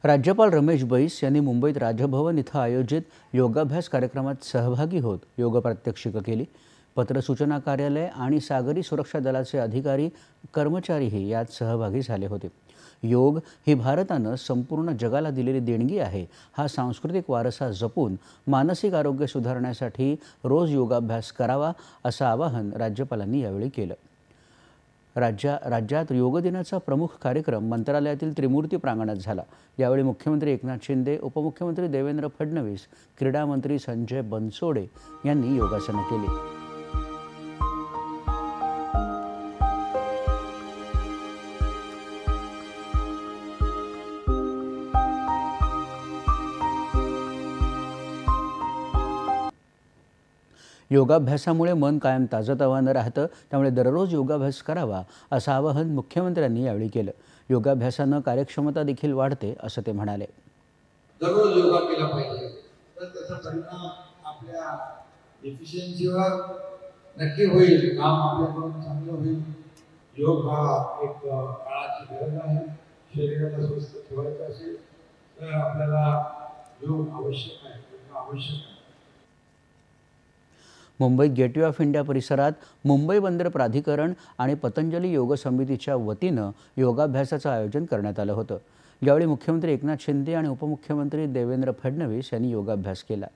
राज्यपाल रमेश बैस यांनी मुंबईत राजभवन इथं आयोजित योगाभ्यास कार्यक्रमात सहभागी होत योग प्रात्यक्षिकं केली। पत्र सूचना कार्यालय आणि सागरी सुरक्षा दलाचे अधिकारी कर्मचारीही यात सहभागी झाले होते। योग ही भारतानं संपूर्ण जगाला दिलेली देणगी आहे। हा सांस्कृतिक वारसा जपून मानसिक आरोग्य सुधारण्यासाठी रोज योगाभ्यास करावा असं आवाहन राज्यपालांनी यावेळी केलं। राज्यात योग दिनाचा प्रमुख कार्यक्रम मंत्रालयातील त्रिमूर्ती प्रांगणात झाला। यावेळी मुख्यमंत्री एकनाथ शिंदे, उपमुख्यमंत्री देवेंद्र फडणवीस, क्रीडा मंत्री संजय बनसोडे यांनी योगासनं केली। योगाभ्यासामुळे मन कायम ताजतवानं राहतं, त्यामुळे दररोज योगाभ्यास करावा असं आवाहन मुख्यमंत्र्यांनी यावेळी केलं। योगाभ्यासानं कार्यक्षमता देखील वाढते असं ते म्हणाले। दररोज योगा केला पाहिजे, तर त्याचा परिणाम आपल्या एफिशियन्सीवर नक्की होईल, काम आपल्याकडून चांगलं होईल। योग हा एक काळाची गरज आहे। शरीराला स्वस्थ ठेवायचं असेल तर आपल्याला योग आवश्यक आहे, आवश्यक आहे। मुंबईत गेटवे ऑफ इंडिया परिसरात मुंबई बंदर प्राधिकरण आणि पतंजली योग समितीच्या वतीनं योगाभ्यासाचं आयोजन करण्यात आलं होतं। यावेळी मुख्यमंत्री एकनाथ शिंदे आणि उपमुख्यमंत्री देवेंद्र फडणवीस यांनी योगाभ्यास केला।